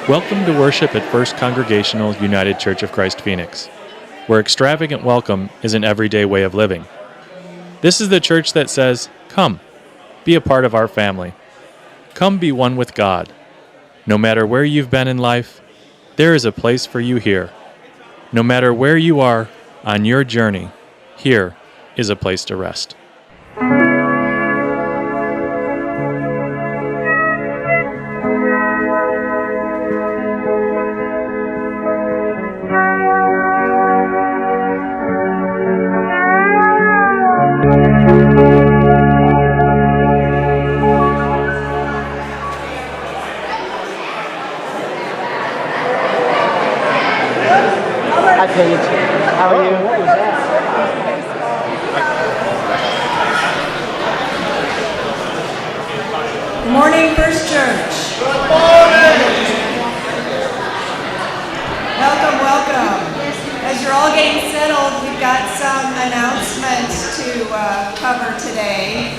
Welcome to worship at First Congregational United Church of Christ Phoenix, where extravagant welcome is an everyday way of living. This is the church that says, "Come, be a part of our family. Come be one with God. No matter where you've been in life, there is a place for you here. No matter where you are on your journey, here is a place to rest." How are you? What was that? Good morning, First Church. Good morning! Welcome. As you're all getting settled, we've got some announcements to cover today.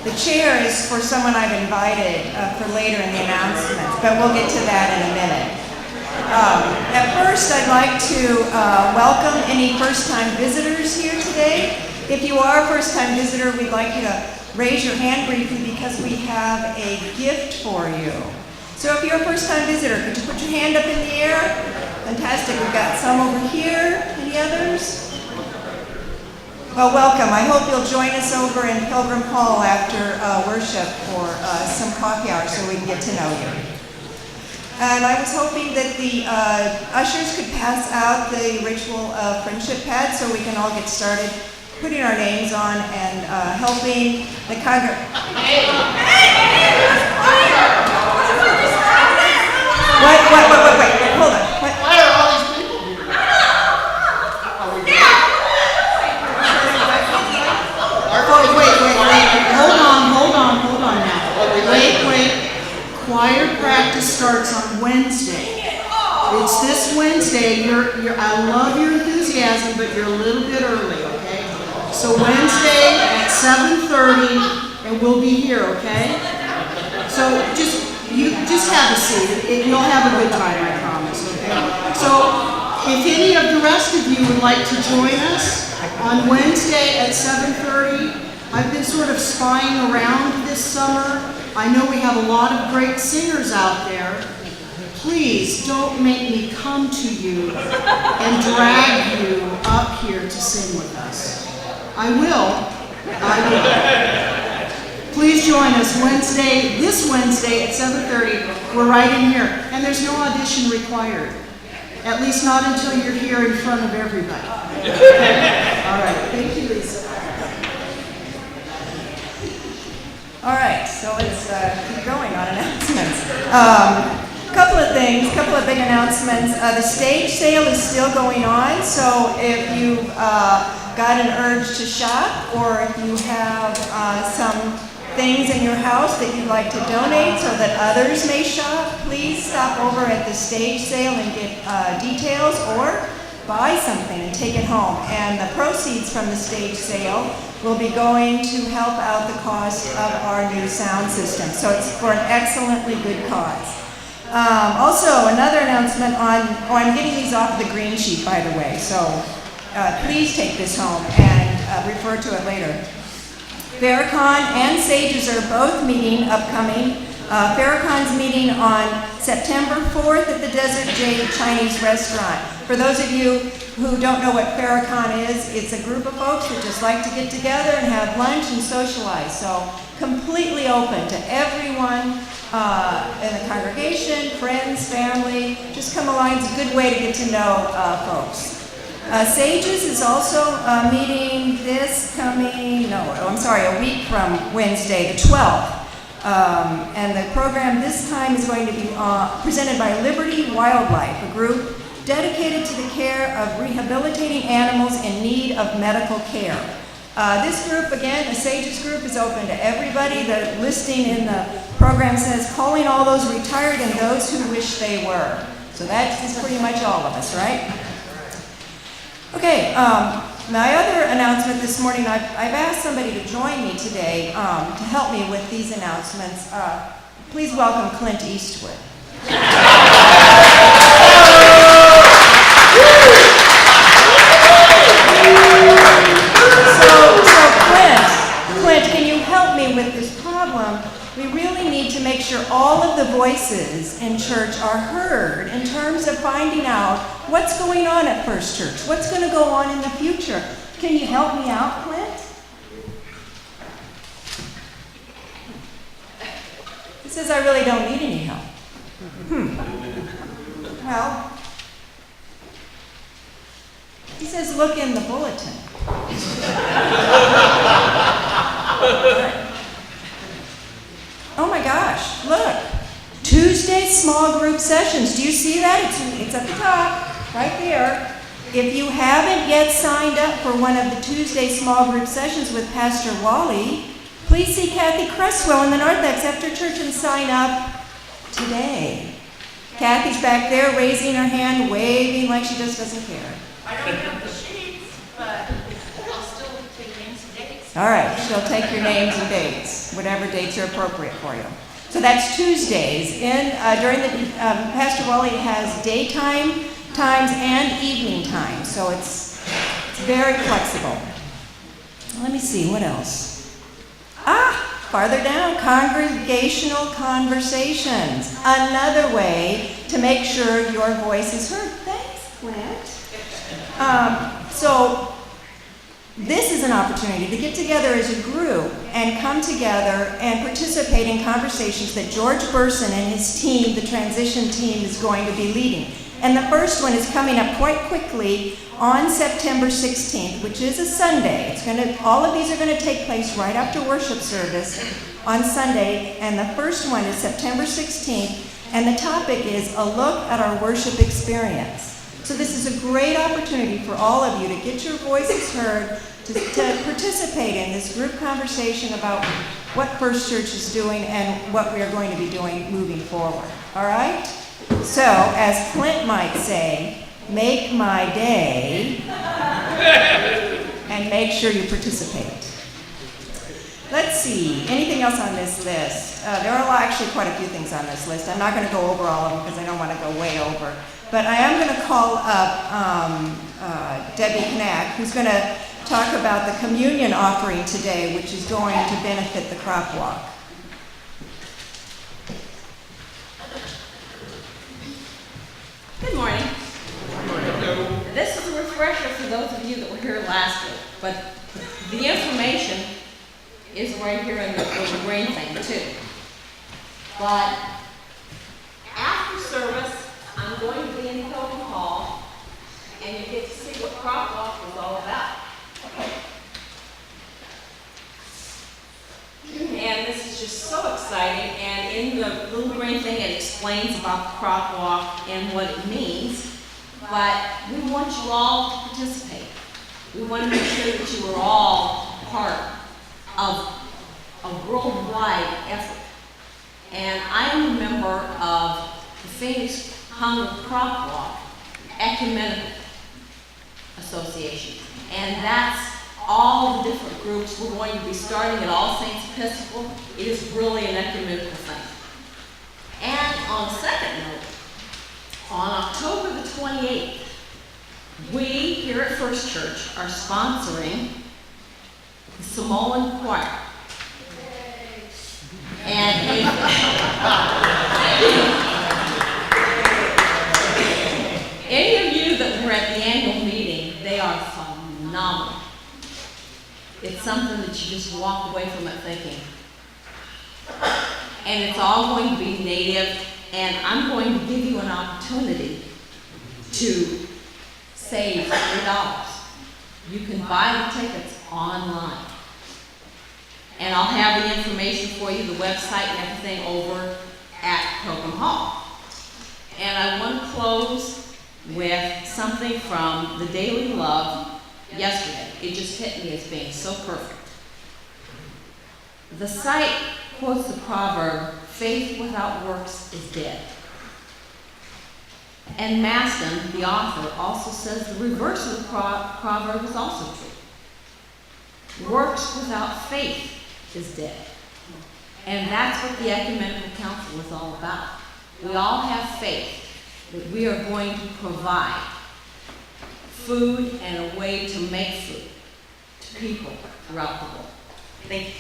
The chair is for someone I've invited for later in the announcements, but we'll get to that in a minute. At first, I'd like to welcome any first-time visitors here today. If you are a first-time visitor, we'd like you to raise your hand briefly because we have a gift for you. So if you're a first-time visitor, could you put your hand up in the air? Fantastic. We've got some over here. Any others? Well, welcome. I hope you'll join us over in Pilgrim Hall after worship for some coffee hour so we can get to know you. And I was hoping that the ushers could pass out the ritual friendship pad so we can all get started putting our names on and helping the congregation. Wait, hold on. Why are all these people here? Hold on now. Wait. Choir practice starts on Wednesday. It's this Wednesday. I love your enthusiasm, but you're a little bit early, okay? So Wednesday at 7:30, and we'll be here, okay? So just have a seat. You'll have a good time, I promise, okay? So if any of the rest of you would like to join us on Wednesday at 7:30, I've been sort of spying around this summer. I know we have a lot of great singers out there. Please don't make me come to you and drag you up here to sing with us. I will. Please join us this Wednesday at 7:30. We're right in here. And there's no audition required. At least not until you're here in front of everybody. All right. Thank you, Lisa. All right, so let's keep going on announcements. Couple of big announcements. The stage sale is still going on, so if you've got an urge to shop or if you have some things in your house that you'd like to donate so that others may shop, please stop over at the stage sale and get details or buy something and take it home. And the proceeds from the stage sale will be going to help out the cost of our new sound system. So it's for an excellently good cause. Also, another announcement I'm getting these off the green sheet, by the way, so please take this home and refer to it later. Pharicon and Sages are both meeting upcoming. Pharicon's meeting on September 4th at the Desert Jade Chinese Restaurant. For those of you who don't know what Pharicon is, it's a group of folks that just like to get together and have lunch and socialize. So completely open to everyone in the congregation, friends, family. Just come along. It's a good way to get to know folks. Sages is also meeting a week from Wednesday, the 12th. And the program this time is going to be presented by Liberty Wildlife, a group dedicated to the care of rehabilitating animals in need of medical care. This group, again, a Sages group, is open to everybody. The listing in the program says, calling all those retired and those who wish they were. So that is pretty much all of us, right? Okay, my other announcement this morning, I've asked somebody to join me today to help me with these announcements. Please welcome Clint Eastwood. sure all of the voices in church are heard in terms of finding out what's going on at First Church, what's going to go on in the future. Can you help me out, Clint? He says, I really don't need any help. Well, he says, look in the bulletin. Oh my gosh, look. Tuesday small group sessions. Do you see that? It's at the top, right there. If you haven't yet signed up for one of the Tuesday small group sessions with Pastor Wally, please see Kathy Cresswell in the narthex after church and sign up today. Kathy's back there raising her hand, waving like she just doesn't care. I don't have the sheets, but I'll still take names and dates. All right, she'll take your names and dates, whatever dates are appropriate for you. So that's Tuesdays. During the Pastor Wally has daytime times and evening times, so it's very flexible. Let me see, what else? Farther down, congregational conversations. Another way to make sure your voice is heard. Thanks, Clint. So this is an opportunity to get together as a group and come together and participate in conversations that George Burson and his team, the transition team, is going to be leading. And the first one is coming up quite quickly on September 16th, which is a Sunday. All of these are going to take place right after worship service on Sunday, and the first one is September 16th, and the topic is a look at our worship experience. So this is a great opportunity for all of you to get your voices heard, to participate in this group conversation about what First Church is doing and what we are going to be doing moving forward. All right? So, as Clint might say, make my day and make sure you participate. Let's see, anything else on this list? There are actually quite a few things on this list. I'm not going to go over all of them because I don't want to go way over. But I am going to call up Debbie Knack, who's going to talk about the communion offering today, which is going to benefit the crop walk. Good morning. This is a refresher for those of you that were here last week, but the information is right here in the green thing too. But after service, I'm going to be in Hilton Hall, and you get to see what crop walk was all about. And this is just so exciting, and in the little green thing it explains about the crop walk and what it means, but we want you all to participate. We want to make sure that you are all part of a worldwide effort. And I am a member of the Phoenix Hunger Crop Walk Ecumenical Association, and that's all the different groups. We're going to be starting at All Saints Episcopal. It is really an ecumenical thing. And on a second note, on October the 28th, we here at First Church are sponsoring the Samoan Choir. And any of you that were at the annual meeting, they are phenomenal. It's something that you just walk away from it thinking. And it's all going to be native, and I'm going to give you an opportunity to save $3. You can buy the tickets online. And I'll have the information for you, the website and everything over at Pharicon Hall. And I want to close with something from the Daily Love yesterday. It just hit me as being so perfect. The site quotes the proverb, "Faith without works is dead." And Maston, the author, also says the reverse of the proverb is also true. Works without faith is dead. And that's what the Ecumenical Council is all about. We all have faith that we are going to provide food and a way to make food to people throughout the world. Thank you.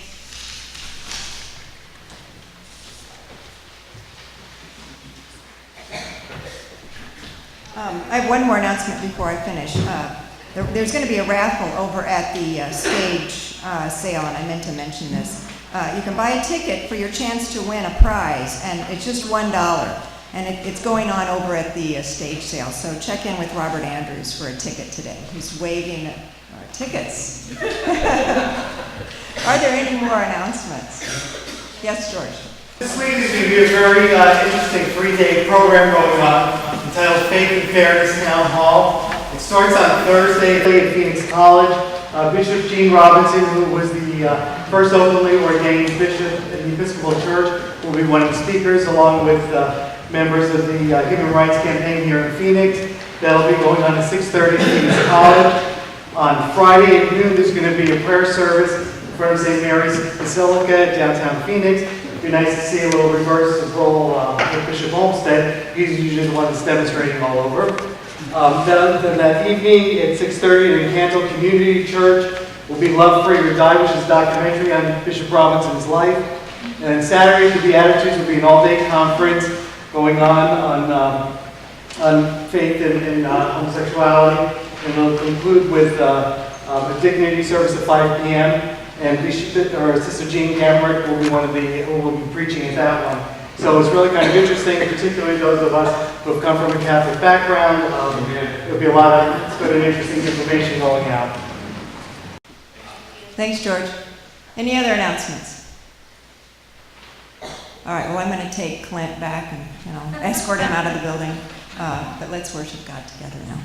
I have one more announcement before I finish. There's going to be a raffle over at the stage sale, and I meant to mention this. You can buy a ticket for your chance to win a prize, and it's just $1. And it's going on over at the stage sale. So check in with Robert Andrews for a ticket today. He's waving tickets. Are there any more announcements? Yes, George. This week is going to be a very interesting 3-day program going on entitled Faith and Fairness Town Hall. It starts on Thursday at Phoenix College. Bishop Gene Robinson, who was the first openly ordained bishop in the Episcopal Church, will be one of the speakers, along with members of the Human Rights Campaign here in Phoenix. That'll be going on at 6:30 at Phoenix College. On Friday at noon, there's going to be a prayer service in front of St. Mary's Basilica, downtown Phoenix. It'd be nice to see a little reverse of role with Bishop Olmsted. He's usually the one that's demonstrating all over. Then that evening at 6:30 in Cantle Community Church will be Love Free or Die, which is a documentary on Bishop Robinson's life. And then Saturday at the Beatitudes will be an all-day conference going on faith and homosexuality. And it'll conclude with a dignity service at 5 p.m. And Sister Jean Gamrick will be who will be preaching at that one. So it's really kind of interesting, particularly those of us who have come from a Catholic background. There'll be a lot of good and interesting information going out. Thanks, George. Any other announcements? All right, well, I'm going to take Clint back and escort him out of the building. But let's worship God together now.